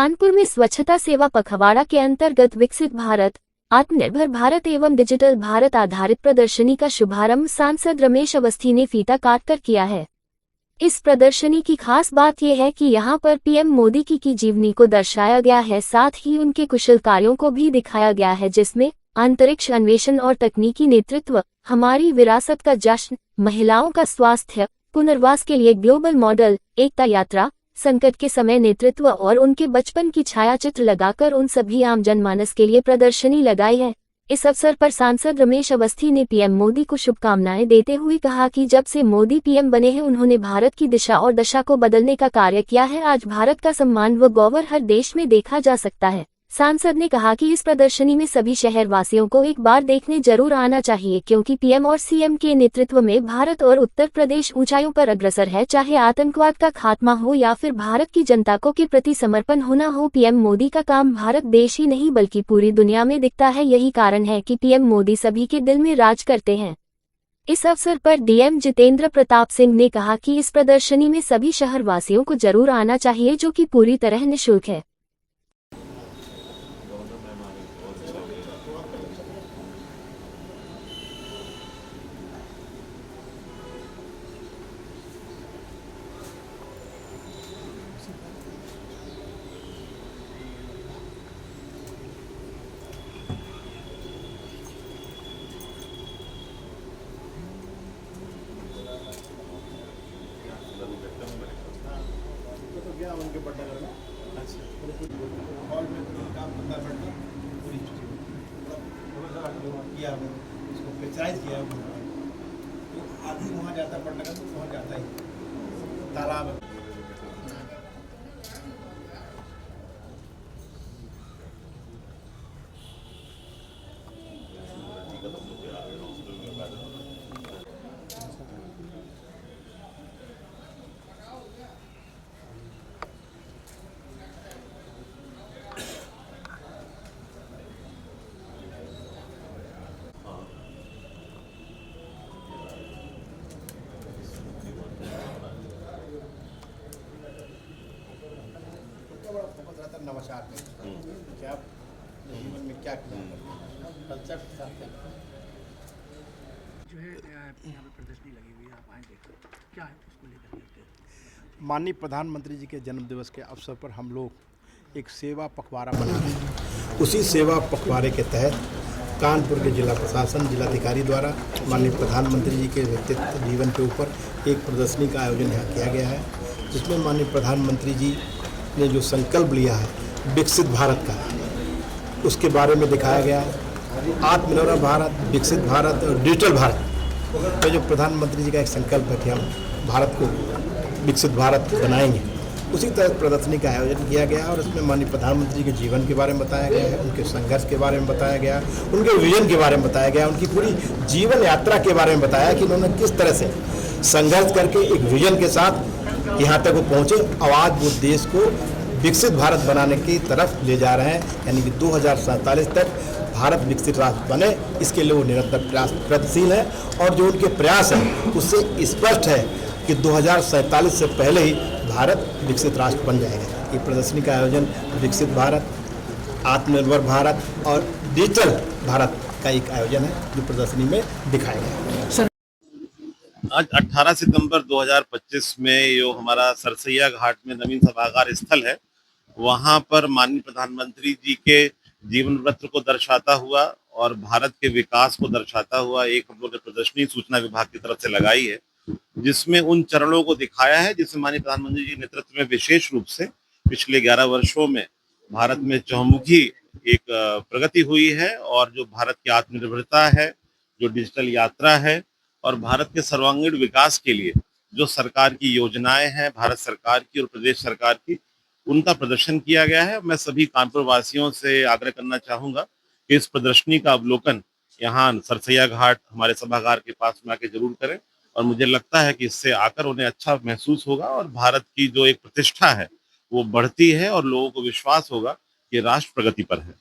कानपुर में स्वच्छता सेवा पखवाड़ा के अंतर्गत विकसित भारत, आत्मनिर्भर भारत एवं डिजिटल भारत आधारित प्रदर्शनी का शुभारंभ सांसद रमेश अवस्थी ने फीता काटकर किया है। इस प्रदर्शनी की खास बात यह है कि यहां पर पीएम मोदी की जीवनी को दर्शाया गया है, साथ ही उनके कुशल कार्यों को भी दिखाया गया है, जिसमें अंतरिक्ष अन्वेषण और तकनीकी नेतृत्व, हमारी विरासत का जश्न, महिलाओं का स्वास्थ्य, पुनर्वास के लिए ग्लोबल मॉडल, एकता यात्रा, संकट के समय नेतृत्व और उनके बचपन की छायाचित्र लगाकर उन सभी आम जनमानस के लिए प्रदर्शनी लगाई है। इस अवसर पर सांसद रमेश अवस्थी ने पीएम मोदी को शुभकामनाएं देते हुए कहा कि जब से मोदी पीएम बने हैं उन्होंने भारत की दिशा और दशा को बदलने का कार्य किया है। आज भारत का सम्मान व गौरव हर देश में देखा जा सकता है। सांसद ने कहा कि इस प्रदर्शनी में सभी शहरवासियों को एक बार देखने जरूर आना चाहिए, क्योंकि पीएम और सीएम के नेतृत्व में भारत और उत्तर प्रदेश ऊंचाइयों पर अग्रसर है। चाहे आतंकवाद का खात्मा हो या फिर भारत की जनता को के प्रति समर्पण होना हो, पीएम मोदी का काम भारत देश ही नहीं बल्कि पूरी दुनिया में दिखता है। यही कारण है कि पीएम मोदी सभी के दिल में राज करते हैं। इस अवसर पर डीएम जितेंद्र प्रताप सिंह ने कहा कि इस प्रदर्शनी में सभी शहरवासियों को जरूर आना चाहिए, जो कि पूरी तरह निःशुल्क है। गया उनके पट्टागर में हॉल में काम करता बैठना पूरी किया उसको प्रेशराइज किया, तो आदमी वहाँ जाता पट्टागर तो वहाँ जाता ही तालाब। नवाचार में क्या जीवन में क्या कल्चर जो है यहाँ पे प्रदर्शनी लगी हुई है, आप आए देखो क्या है उसको लेकर के। माननीय प्रधानमंत्री जी के जन्म दिवस के अवसर पर हम लोग एक सेवा पखवाड़ा बना रहे हैं। उसी सेवा पखवाड़े के तहत कानपुर के जिला प्रशासन, जिलाधिकारी द्वारा माननीय प्रधानमंत्री जी के व्यक्तित्व जीवन के ऊपर एक प्रदर्शनी का आयोजन यहाँ किया गया है, जिसमें माननीय प्रधानमंत्री जी ने जो संकल्प लिया है विकसित भारत का, उसके बारे में दिखाया गया है। आत्मनिर्भर भारत, विकसित भारत और डिजिटल भारत में जो प्रधानमंत्री जी का एक संकल्प है कि हम भारत को विकसित भारत बनाएंगे, उसी तरह प्रदर्शनी का आयोजन किया गया और इसमें माननीय प्रधानमंत्री के जीवन के बारे में बताया गया है, उनके संघर्ष के बारे में बताया गया, उनके विजन के बारे में बताया गया, उनकी पूरी जीवन यात्रा के बारे में बताया कि उन्होंने किस तरह से संघर्ष करके एक विजन के साथ यहाँ तक वो पहुँचे और आज वो देश को विकसित भारत बनाने की तरफ ले जा रहे हैं, यानी कि 2047 तक भारत विकसित राष्ट्र बने, इसके लिए वो निरंतर प्रयास प्रगतिशील है। और जो उनके प्रयास हैं उससे स्पष्ट है कि 2047 से पहले ही भारत विकसित राष्ट्र बन जाएगा। ये प्रदर्शनी का आयोजन विकसित भारत, आत्मनिर्भर भारत और डिजिटल भारत का एक आयोजन है जो प्रदर्शनी में दिखाया गया है। आज 18 सितंबर 2025 में जो हमारा सरसैया घाट में नवीन सभागार स्थल है, वहां पर माननीय प्रधानमंत्री जी के जीवन वृत्त को दर्शाता हुआ और भारत के विकास को दर्शाता हुआ एक हम लोग ने प्रदर्शनी सूचना विभाग की तरफ से लगाई है, जिसमें उन चरणों को दिखाया है जिसमें माननीय प्रधानमंत्री जी के नेतृत्व में विशेष रूप से पिछले 11 वर्षों में भारत में चहुमुखी एक प्रगति हुई है और जो भारत की आत्मनिर्भरता है, जो डिजिटल यात्रा है और भारत के सर्वांगीण विकास के लिए जो सरकार की योजनाएं हैं, भारत सरकार की और प्रदेश सरकार की, उनका प्रदर्शन किया गया है। मैं सभी कानपुर वासियों से आग्रह करना चाहूंगा कि इस प्रदर्शनी का अवलोकन यहाँ सरसैया घाट हमारे सभागार के पास में आके जरूर करें और मुझे लगता है कि इससे आकर उन्हें अच्छा महसूस होगा और भारत की जो एक प्रतिष्ठा है वो बढ़ती है और लोगों को विश्वास होगा कि राष्ट्र प्रगति पर है।